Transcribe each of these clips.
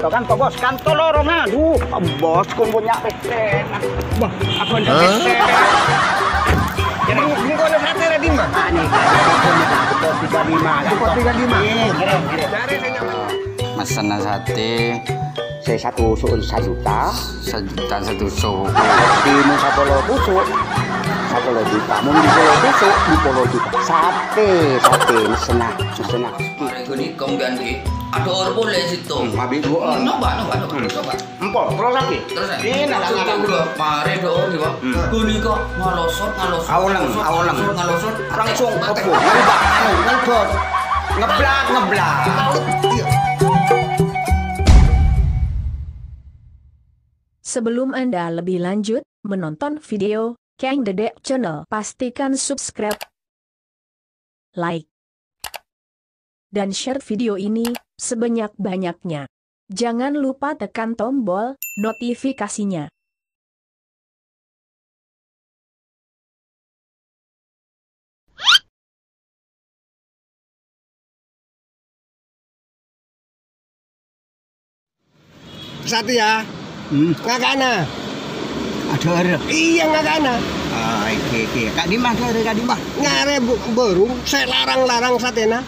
Kan Pak Bos, kan tolorong aduh, Bos kun punya pesen. Wah, aku ada pesen. Jadi ini kau ada sate ada di mana? Nih, Depot 35. Depot 35. Keren. Cari saya nyaman. Pesan sate Saya satu suun 1 juta. 1 juta 1 suku. Di Nusa Polo busuk. 10 juta. Mau di Polo busuk di Polo juta. Sate senang. Mari gini kemudian ki. Ada orang boleh situ. Habis gua. Coba. Empok, terus lagi. Terus ini nada udah mari do nih Pak. Gini kok ngalosot. Awaleng. Ngalosot. Langsung kebun. Ngebot. Ngeblak. Sebelum Anda lebih lanjut menonton video Kang Dedek Channel, pastikan subscribe, like, dan share video ini sebanyak-banyaknya. Jangan lupa tekan tombol notifikasinya. Satu ya. Ngakana. Ada ada. Iya ngakana. Oke. Kak Dimas ada Kak Dimas. Nyare baru saya larang satena.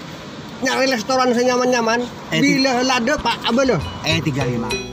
Nyari restoran senyaman-nyaman. Bila lade Pak abelo. 35.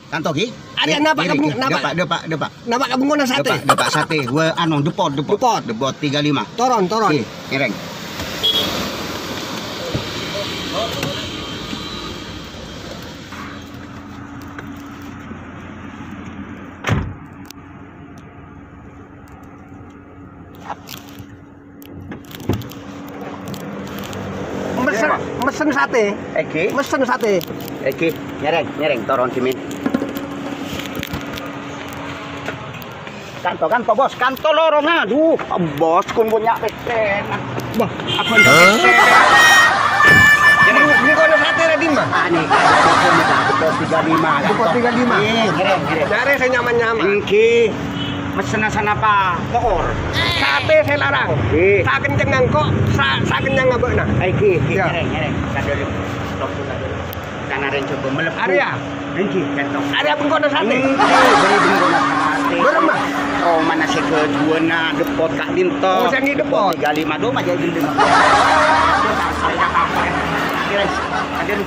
Kantor ki? Ada napa kamu napa? Depak. Napa kamu ngono sate? Depak sate. Wa anu depot. Depot 35. Toron. Ki, ngereng. Mesen sate. Mesen sate. Nyereng toron simin. Kan Pak Bos, kan tolorong aduh, Bos kun punya pesen. Wah, aku ada pesen. Jadi ini kau ada sate ada di mana? Nih, Depot 35. Depot 35. Ngereng. Cari saya nyaman-nyaman. Iki mesen apa? Kokor. Sate saya larang. Sa kenceng kok, sa kenyang ngabekna. Iki, nyereng. Kadel. Karena ren coba melepuh. Area. Iki, kantong. Ada pun kau ada sate. Beri bengkona sate. Beremah. Oh, mana sih kejuana Depot Kak Dinto. Oh, yang di Depot. 35 do aja di Depot. Kader.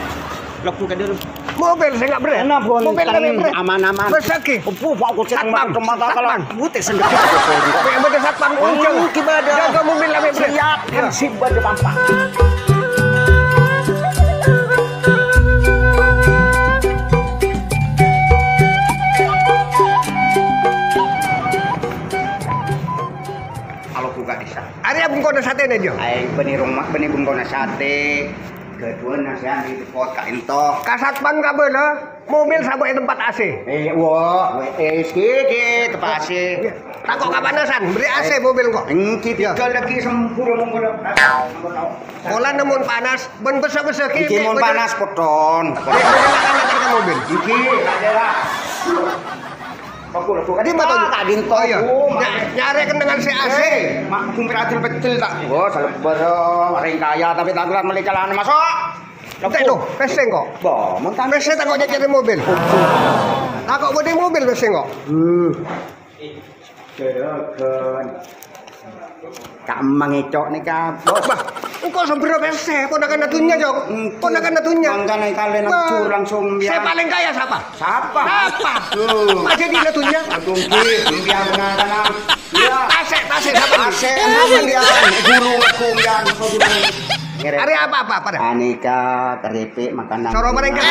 Lokku kader. Mobil saya nggak beres. Mobil nggak beres. Aman-aman. Besaki. Pak aku cek mata kalau putih sendiri. Tapi yang beres satpam kuncung. Kibada. Jaga mobil nggak beres. Siap. Kan sip bade pampak. Ada pun kau ada sate nih Jo. Aing benih bengkona sate. Kedua nasihan di Depot Kak Dinto. Kasatpan kabel mobil sabuk tempat AC. Sedikit tempat AC. Takut kapanasan, beri AC mobil kok. Engki tinggal lagi sempurna menggoda. Bola nemun panas, ben besar-besar ki. Iki mon panas poton. Makan mobil. Iki adalah Aku di mata Kak Dinto ya. Nyari dengan si AC. Mak kumpir adil betul tak. Oh, selebar orang kaya tapi tak kelar beli celana masuk. Oke tuh, peseng kok. Bo, mentang Peseng takut jadi mobil. Takut bodi mobil peseng kok. Keren. Kak mangecok nih Kak. Bos. Engkau sembero peseng, kau nak natunya Jo. Kau nak natunya. Mangkana kalian hancur langsung ya. Saya paling kaya siapa? Siapa? Tuh. Aja di natunya. Agung ki, dia mengatakan. Ya. Tasik siapa? Tasik, dia guru kumyan. Hari apa pada? Aneka, keripik, makanan. Soro mereka.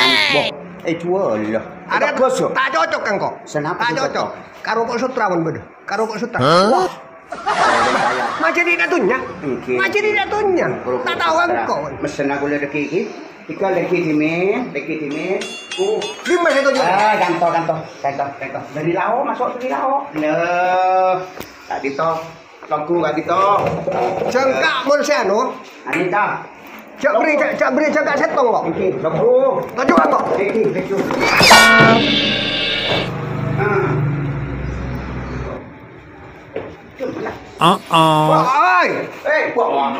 Jual lah. Ada gosok. Tak cocok kan kok? Senapa tak cocok. Karo kok sutra pun bedo. Karo kok sutra. Wah. Macam di natunya. Macam di natunya. Tak tahu kan kok. Mesen aku lihat iki. Ika lagi dimi. Di mana itu juga? Ganto. Dari lao masuk dari lao. Loh. Tak dito. Lagu gak dito. Jengkak mun seano. Anita. Cak beri jengkak setong kok. Iki, lagu. Tujuh kok. Iki. Wah, Buang.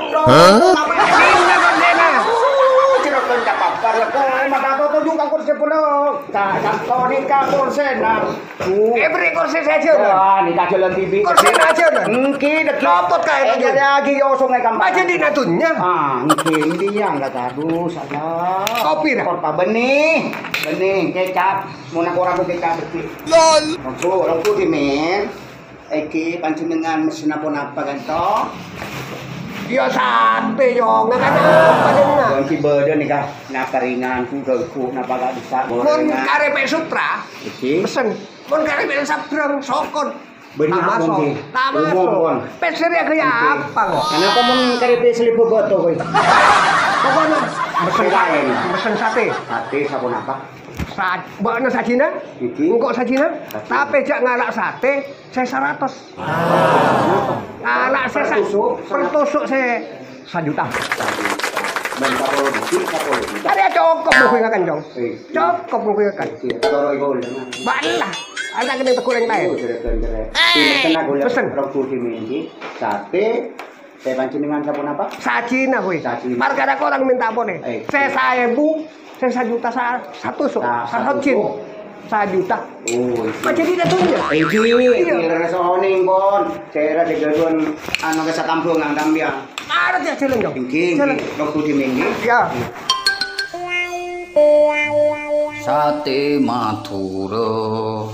Cerokon tak papar ko matato to juga kursi pulo. Kanto ni ka kursi na. beri kursi saja. Ni ka jalan TV. Kursi aja dah. Engki dek Lopot kayak itu. lagi yo sungai kampung. Aja di natunya. Engki ini yang enggak tahu salah. Kopi dah. Korpa benih kecap. Mau nak orang kecap dikit. Longku di men. Eki panjenengan mesin apa ganto. Ya sate yo, nggak ada apa dengar. Ganti badan nih kah? Nah keringan ku napa gak bisa. Mun karepe Supra, Iki. pesen. Mun karepe sabrang sokon. Benih apa sih? Tamasok. Peser ya kayak apa kok? Kenapa mau karepe selipu boto kowe? Pokoknya Mesen lain. pesen sate. Sate sabun apa? Bakna sajina, Iki. engkok sajina, tapi jak ngalak sate, saya 100. Ngalak saya pertusuk saya 1 juta. Ben kapolo dikit, kapolo dikit. Tadi cukup mau kuya kan jong, Eh. cukup mau kuya kan. Kalau ibu udah. Balah, ada kena tekuleng lain. Pesen. Rokul dimindi. Sate. Saya panjenengan sabun apa? Sajina kuy. Sajina. Marga ada orang minta apa nih? Eh. Saya 1000, saya 1 juta satu sok, satu cin, 1 juta. Oh, Macam ini datunya. Iki, resoning pon. Saya ada gaduan anu ke satampung ang tambiang. Ada dia jalan jong. Iki, rokul dimindi. Ya. Sate Madura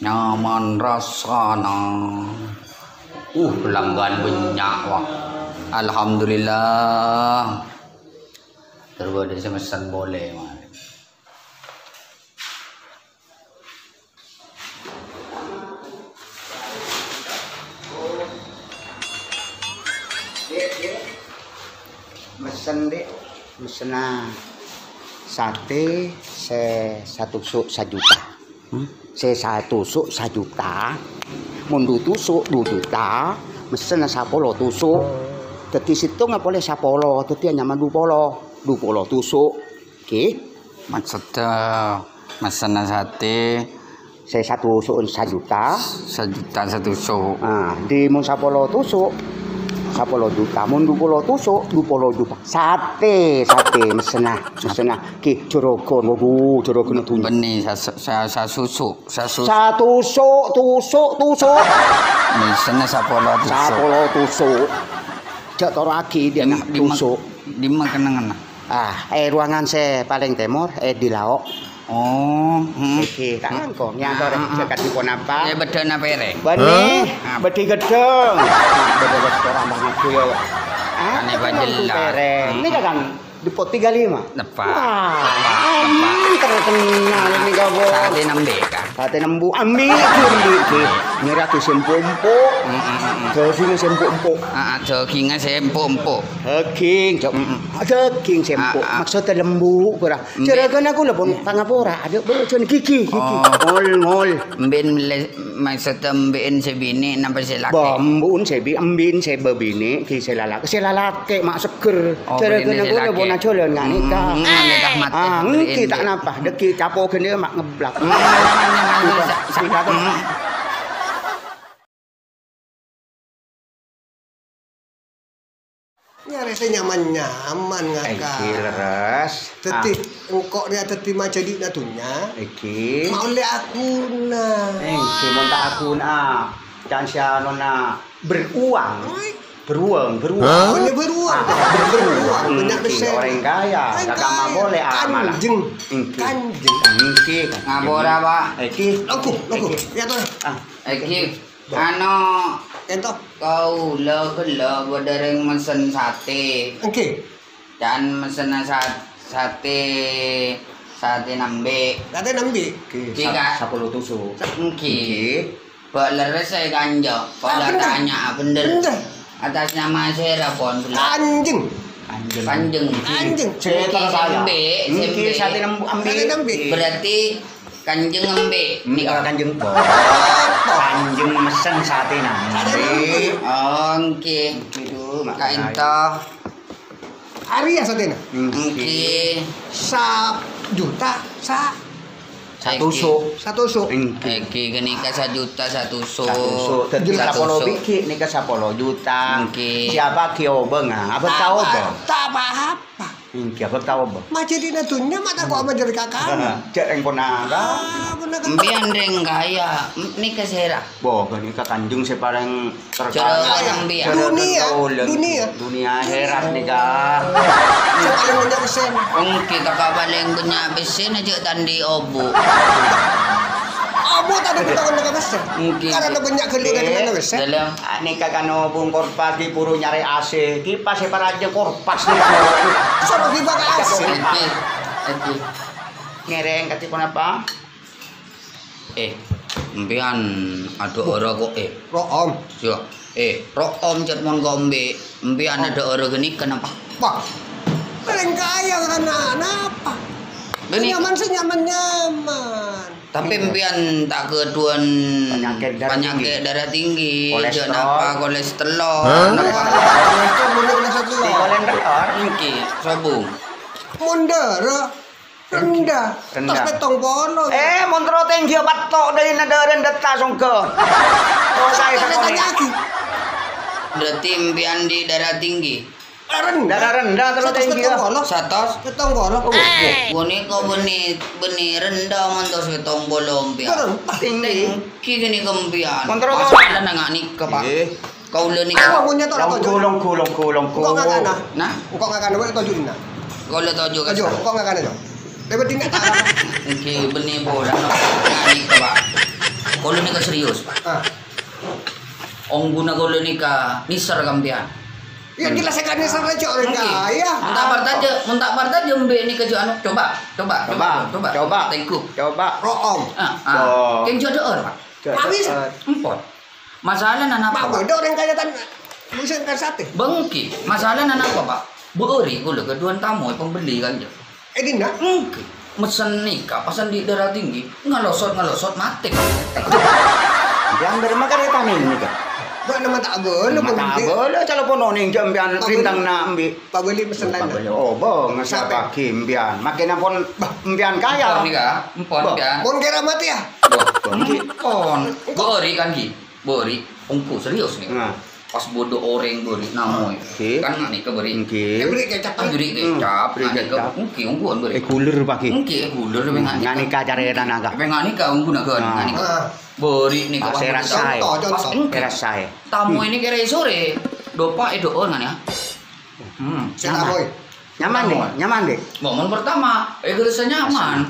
nyaman rasana. Pelanggan banyak wah. Alhamdulillah. Terus ada semesan boleh mah. Mesen sate satu tusuk 1 juta. Satu tusuk 1 juta. Mundu tusuk 2 juta. Mesen 10 tusuk. Dadi situng apa boleh 10, dadi nyaman 20 tusuk. Oke. Maksudnya mesen sate Saya 1 tusuk 1 juta. 1 juta 1 tusuk. Nah, di mun 10 tusuk 10 juta, mun 20 tusuk 20 juta. Sate mesena. Ki jorogon, jorogon tuh. Benih saya susuk. Satu tusuk. Misalnya 10 tusuk. 10 tusuk. Jak toro lagi dia tusuk. Di mana kenangan? Ruangan saya paling timur, di laok. Oh, Iki, kan kok nyantore jagat dipun apa? ya bedana pere. Benih, bedi gedeng. Bedi restoran banget ku yo. Ane bajelas. Ini kan dipot 35. Tepat. Terkenal ini kabo. Sate nembe kan. Sate nembu ambil ki. Nyerah tu sempuk-empuk. Daging sempuk-empuk. Dagingnya empuk-empuk. Daging sempuk. Maksudnya lembu kurang. Jeragan aku lah pun pangapora. Ada beracun gigi. Ngol. Mbin maksudnya mbin sebini nampak selaki. Bambun sebi ambin sebebini ki selalake mak seger. Jeragan aku lah pun aculan nggak nikah. Ngki tak napa. Deki capo gede mak ngeblak. Nyari nyaman ngakak. Iki leres. Teti engkok dia teti macam di natunya. Iki. Mau le aku nah. Iki monta aku na. Jangan sianona beruang. Beruang. Oh, ini beruang. Beruang. Banyak besar. Orang kaya. Kakak mah boleh malah. Kanjeng. Iki. Ngabora pak. Iki. Loku. Ya tuh. Iki. Ano. Ento. Kau lo dereng mesen sate. Oke. Dan mesen sate nembe. Kata nambi. Iki. 10 tusuk. Iki. Pak leres saya ganjok. Pak tanya bener. Atas nama saya Rapon. Anjing. Kanjeng. Anjing. Cerita saya. Sembe. Sate ambe. Berarti kanjeng ambe. Ini kalau kanjeng po. Kanjeng mesen sate nambe. Oke. Gitu Kak Ento. Hari ya satena. Oke. 1 juta sa Satu sok. 1 sok. Oke, gini ka 1 juta 1 sok. Satu sok. Tadi sapolo biki nih ke 10 juta. Oke. Siapa kio benga? Apa tahu ba? Tak apa-apa. Apa tahu ba? Macam na tunya mata ko ama jadi kakak. Cek yang ponaga. Benar Mbian deng kaya. Ni ka sera. Bo, gani ka kanjung se parang Cara orang biar. Dunia herat nih ka. Saya paling banyak sen. Oke, kakak paling punya besen aja tandi obu. Abo tadi kita kan nak besen. Mungkin. Karena banyak kali kan nak besen. Dalam Ini kagano bungkor pagi puru nyari AC. Kipas se para aja korpas nih. Sama kita kasih. Oke. Ngereng kati apa? Mbian ada orang kok Room. Yo. Rok om cat mon gombe. Mbian ada orang geni kenapa? Pak. Paling kaya anak-anak apa? Gini. Nyaman. Tapi mbian tak keduan Penyakit darah tinggi. penyakit Kolesterol. darah tinggi, kolesterol, napa? Itu boleh kena satu Di lah. kolender Mungkin sabung. Mundur. Rendah. Rendah. Tas petong polo. montro tinggi batok dari nadaran data songke. Oh saya Tanya sakone. lagi. Berarti mbian di darah tinggi. Rendah. Darah rendah terus tinggi. Petong polo. Satos Petong polo. boni ko beni rendah mantos betong bolong pia. Tinggi. Ki gini kembian. Kontrol kau. Masalah nangak ni ke pak. Kau le ni Aku punya tu lah tujuh. Long Kok nggak kana? Nah, Kok nggak kana? Kok tujuh na? kau le tujuh ke. Tujuh. Kok nggak kana tu? Lepas tinggal tak. Ki beni bola nangak ni ke pak. Kau le ni ke serius pak. Ah. Ong guna kau le ni ke nisar kembian. Ya jelas saya kan sampai cok orang kaya. Mentak parta je mbe ni kerja anu. Coba. Tengku. Coba. Room. Oh. Keng jodoh pak. Habis. Empot. Masalah nana Pak apa? bodoh orang kaya tan. Musim kan sate. Bengki. Masalah nana apa pak? Beuri gula keduan tamu pembeli kan je. Dina. Mungkin. Mesen nikah pasan di darah tinggi ngalosot mati. Yang dari makan itu nih kan. Buat nama tak boleh. Tak boleh kalau pun noning jambian rintang na ambi. Pak beli pesen lain. Oh bang, siapa kimbian? Makin apun mbian kaya. Empon nikah. Empon ya. Mon kira mati ya. Empon. Beuri kan ki. Beuri. Ungku serius nih. Nah. Pas bodoh orang beri namoy. Oke. Kan ngani ke beri. Oke. Beri kecap. Beri kecap. Beri Ngani ke kecap. ungki ungkuan beri. Kuler pagi. Ungki gulur lebih ngani. Ngani kacare naga. Lebih ngani ke ungku naga. Ngani ke. Beri nih ke. Saya rasa. Contoh. Kira saya. Tamu ini kira sore. Dopa itu ngani ya. Saya boy. Nyaman deh. Momen pertama, rasa nyaman.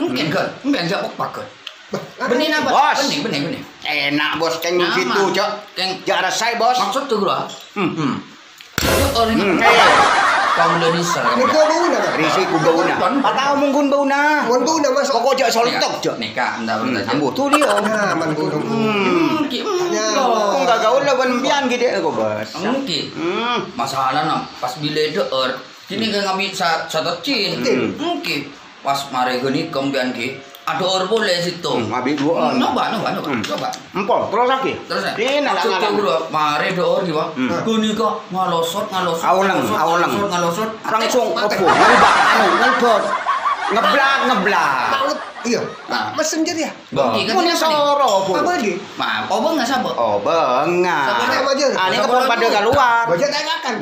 Mungkin kan, mungkin jawab pakai. Benih apa? Bos. Benih. Enak bos keng Nyaman. situ cok. Keng. Jangan rasai bos. Maksud tuh gua. Orang ini. Eh. Kamu udah disar. Ini kau bau nak? Risi ku bauna. Patau mungkin bauna. Mon bau nak masuk. Pokok jak soltok cok. Nikah, entar bentar. Ambo tu dia. Nah, man bau. Kok enggak gaul lawan mbian gede kok bos. Mungkin. Masalah nam pas bila deur. Kini kan ngambil satu cin. Mungkin pas mari gini kemudian ki. Ada orang boleh situ. Abi dua. Coba. Empol terus lagi. Terus ya. Ini Maksud nak dulu, mari doa di bawah. Kuni kok ngalosot. Awaleng. Ngalosot. Langsung opo. Ngelbot. Ngeblak. Banget. Iya. Nah. Mesen jadi ya. Bagi kan Mun soro po. Apa lagi? Ma, apa enggak sabar? Oh, benga. Sabar aja. Ini kepon pada keluar. Baca tanyakan.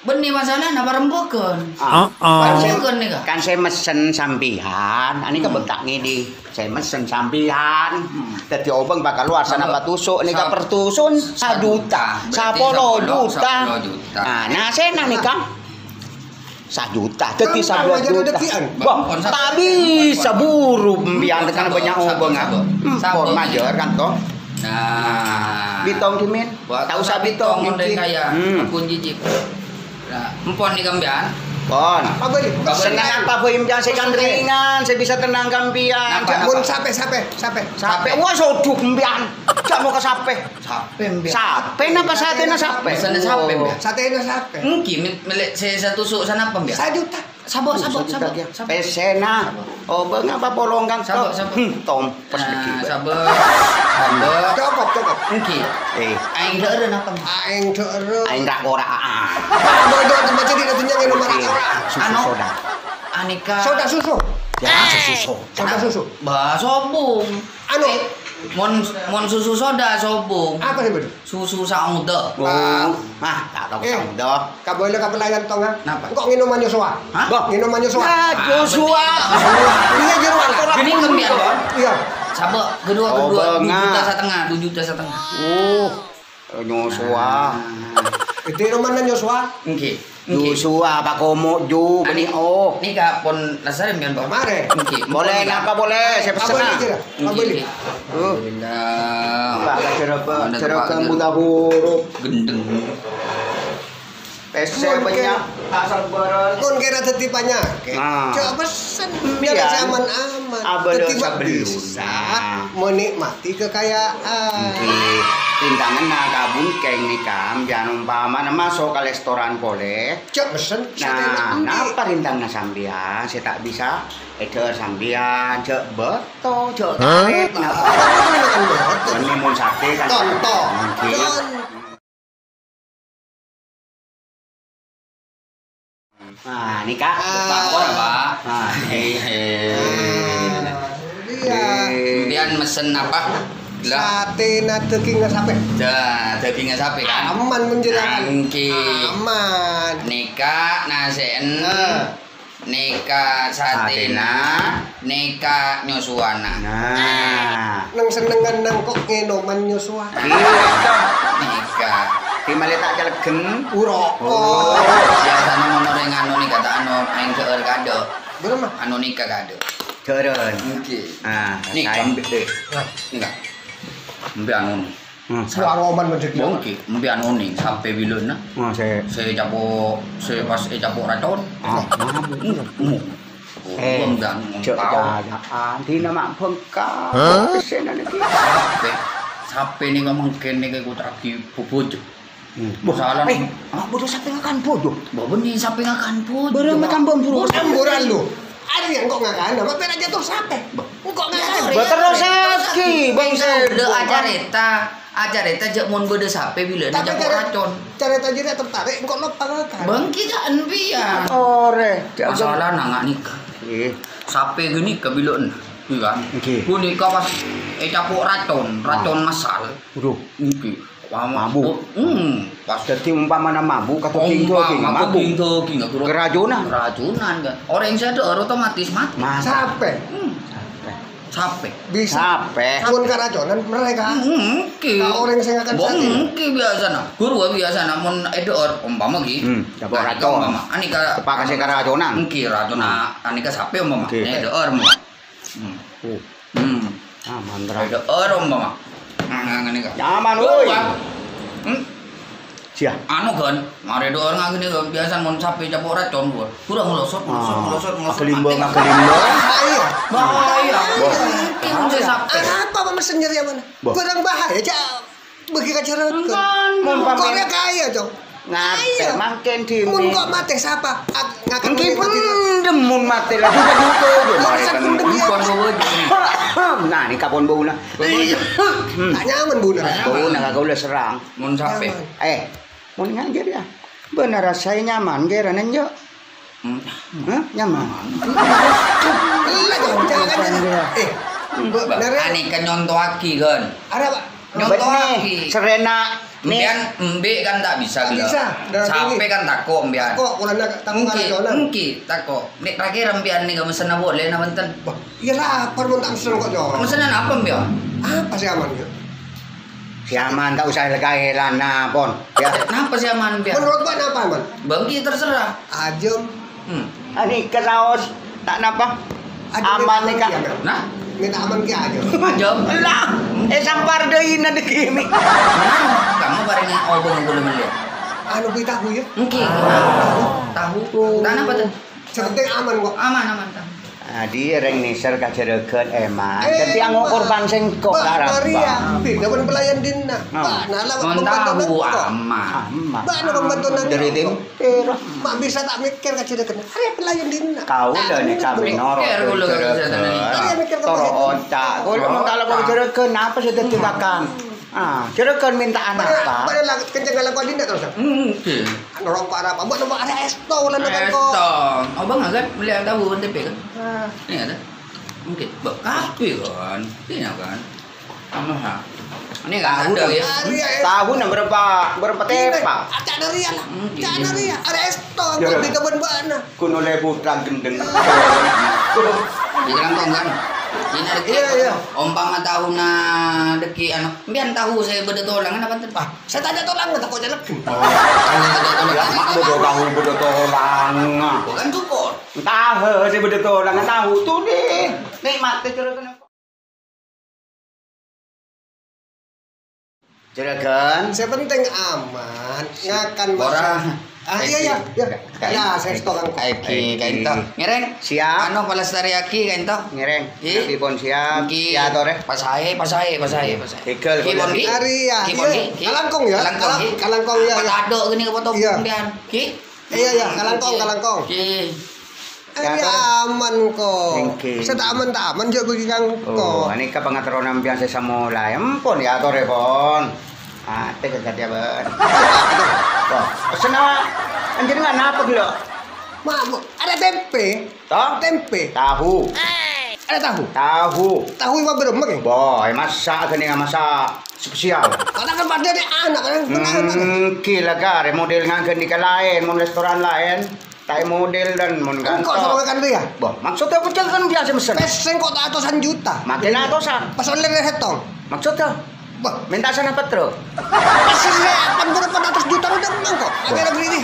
Benih masalah na barembukeun. Ah, Barembukeun nih kak. kan saya mesen sampihan, ini kebetak ngidi. Saya mesen sampihan. Dadi obeng bakal luar sana patusuk nih ka pertusun 1 juta. 10 juta. Nah, saya nang nih Kang. 1 juta, dadi 11 juta. Wah, tak bisa buru mbian tekan banyak obeng. Por majer kan toh. Nah, Bitong kimin. Tak usah bitong model iki. kaya. Pun jijik. Nah, empon di kambian. Pon. Apa lagi? Senang apa boim jangan saya ringan, saya bisa tenangkan mbian. Napa? Mun sampai. Sampai wah soduk mbian. Jam mau ke sape. Sape mbak. Sape napa sate na sape? Pesannya sape mbak. Satenya sape. Mungkin milik saya tusuk sana apa mbak? 1 juta. Sabok. Pesena. Oh, bang apa bolongan Sabok. Tompes deki. Sabok. Cukup. Mungkin. Aing deureun apa? Aing deureun. Aing rak ora. Bodoh tempat jadi datanya ngene nomor Susu soda. Aneka. Soda susu. Ya, susu. Soda susu. Bah sobung. Anu. Mon susu soda sobung. Apa sih bener? Susu sauda. Tak tahu sauda. Ka boleh ka pelayan tong. Napa? Kok minuman Yosua? Hah? Minuman Yosua. Joshua. Iya jero ala. Gini kembian bon. Iya. Sabok kedua 2,5 juta. Joshua. Itu minuman Yosua. Oke. Joshua Pak Komo Ju beni oh. Ini kak pon lasarin biar bon. Mare. Oke. Boleh napa boleh saya pesen. Kabeli. Alhamdulillah. Cara buta huruf Gendeng. pese banyak asal baran. Kon kira tetipannya. Nah. Coba pesen biar Iya. aman-aman. Abelo Tetiba sabeluna. bisa menikmati kekayaan. Tintangan na kabun keng nikam jangan umpama masuk ke restoran boleh. Cok pesen. Nah, napa rintang na sambian saya tak bisa eder sambian cek beto cek tarik napa. Ini mun sate kan. Tonton. Mungkin. Nah, ini Kak. Bakor pak. Nah, Iya. Kemudian mesen apa? Lah, Sate na daging sapi. dagingnya sapi kan? Aman menjelaskan. Angki. Aman. Nika nasen. Nika satena. Nika nyosuana. Nah. Nang senengan nang kok ngenoman Yosua. Nika. Di malah tak jalegeng. Uroko. Biasanya monoreng anu nih kata anu aing seueur kado. Bener mah. Anu nikah kado. Keren. Oke. Nah, Nih, kain Bang. gede. Nika. Mbe anu. Suaroman menjadi. Bongki, mbe anu nih sampai bileuna. Nah, saya Pas capok racun. Bang dan cek jajaan di nama bengkak. Kesena lagi. Sampai nih ngomong kene kayak gue terakhir pupuj. Masalah nih. Bodoh sampai ngakan bodoh. Bawa nih sampai ngakan puj. Barang macam bambu. Samburan lu. Ada yang kok ngakan, apa pernah jatuh sate? Kok ngakan? Terus saski, bang acareta jek mun beudeus sape bila na Tapi capok racun. cara tadi dia tertarik, kok lo pangakan? Bangki jaan pian. Ore. Masalah nangak nikah. Sape gini kebileun. Iya. Oke. Ku nikah pas capok racun masal. Udah. Iki. Mabuk. Pas Jadi umpama mabuk kata tinggo mabuk. Tinggo Keracunan. Keracunan kan. Orang yang sadar otomatis mati. Sampai Sape. bisa. Sampai. Pun keracunan mereka. Mungkin. Orang yang saya ngakan sate. Mungkin biasa na. Guru biasa na mun edor umpama gi. Capok racun. Anika Tepak kasih keracunan. mungkin racun anika sape umpama. Edor mo. Mantra. Edor umpama. Anika. Nyaman woi. Sia. Anu kan, mare do orang ngene biasa mun sapi capok racun gua. Kurang ngelosot. Kelimbang. Bahaya. Mungkin saya sapi. Apa mesen nyari yang mana? Kurang bahaya aja. Bagi kacara Koknya kaya dong. Ngate mangken di. Mun kok mati siapa? Ngakan Mungkin pendem mun mati lah juga butuh. Nah, ini kapon bau na. Tak nyaman bu. Bau na kagak udah serang. Mun sapi. Mun ngajar ya. Benar saya nyaman geranan yo. Nyaman. Iya dong, jangan. Benar ani kan nyontoaki kan. Ada Pak. Nyontoaki. Serena Mbian embe kan tak bisa Tak gila. bisa, darah tinggi. Sampai kan tako mbian. Kok ulah nak tamu karajonan. Mungkin tako. Nek terakhir mbian nih gak mesen boleh na benten. Iya lapar mun tak mesen kok jo. Mesenan apa mbian? Apa sih aman gitu? si aman tak usah legai lana pon. Ya. Kenapa sih aman mbian? Menurut Pak apa aman? Bangki terserah. Ajem. Ani ke laos tak napa? Aman nih Kak. Nah, minta aman ki aja. jawab. Lah, sampar deui na degimi. Kamu bareng obong belum melihat. Anu kita tahu ya. Mungkin. Tahu. Tanah apa tuh? Sepenting aman kok. Aman tahu. Di reng niser kajeregen eman. Dadi anggo korban sing kok Maria, dapat pelayan dina. Pak, nala Tahu ama. Pak, na pembantu nang. Dari tim. Mak bisa tak mikir kajeregen. Hari pelayan dina. Kau udah nih kami noro. Toro otak. Kalau mau kalau kau jeregen apa sih dadi kakang? Jeregen minta anak apa? Padahal kenceng lakukan dina terus. Oke. Rokok apa? Buat nombor ada esto lah Estong. Abang kan beli tahu tempe kan? Ini ada. Mungkin kape kan. Ini kan. Ha. Ini kan ada ya. Tahu na berapa tepa? Ada dari lah. Ada dari ada esto kok di kebun bana. Kuno lebutan gendeng. Di kantong kan. Ini ada Iya. Ompang tahu na deki anak. Biar tahu saya beda tolang apa tempat. Saya tanya tolong tak kau jalan. Mak bodoh tahu bodoh tolang. Bukan cukup. Tahu si bodoh tolang tahu tuh deh. Nikmat jeregen. Jeregen. Saya penting aman, ngakan Orang. iya. Ya, saya stok kang. Aiki kainto. Ngereng. Siap. Ano palestari aki kainto. Ngereng. Ih. Dipun siap. Ya tore. Pasahe. Hegel. Kipon ki. Aria. Kipon ki. Kalangkong ya. Kalangkong ya. Patado gini kepotong Iya. kemudian. Ki. Iya, kalangkong. Ki. Iya aman kok. Thank you. Saya tak aman juga bagi kang Oh, kok. ini ka pangaturonan biasa sa mulai. Ampun ya tore pon. Teka dia ben. Oh, sana anjir apa gelo? Mak, ada tempe. Toh? Tempe. Tahu. Ada tahu. Tahu yang berapa mak? Boy, masak gini masak spesial. Ada kan pada ni anak kan. Kila gare model ngangken di lain, mon restoran lain. Tai model dan mon Kok kantor. sama kan dia? Boh, maksudnya pecel kan biasa mesen. Pesen kok tak atusan juta. Makin atosan. Pas oleh retong. Maksudnya Bah, minta sana petro. pesen berapa atas juta udah menang kok. Ada beli ni.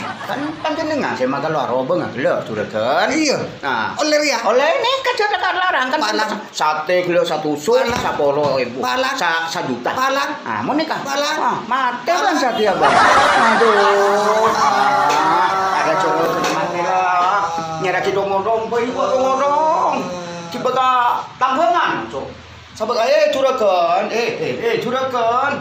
Kan jenengan saya makan luar roba nggak gelo sudah kan. Iya. Nah, Oleh ya. oleh ini kan sudah larang kan. Palang. Sate kilo 1 sul, Palang. 10.000. Palang. 1 juta. Palang. Mau nikah? Palang. Mati kan Palang. sate ya, Bang. Aduh. Ada cowok mati lah. Nyara ki dong-dong, boy dong-dong. Cibaga tanggungan, cok. Sabak juragan, juragan,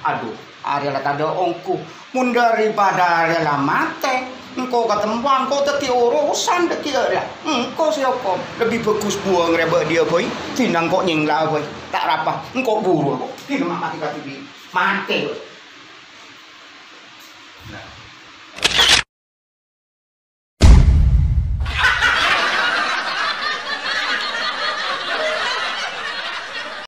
aduh, Ariel tadi ongku, mun daripada Ariel mate, engkau ketembang, engkau teti urusan deki ya, engkau siapa, lebih bagus buang reba dia boy, tinang kok nyingla boy, tak rapah, engkau buru, kini mati kati mati.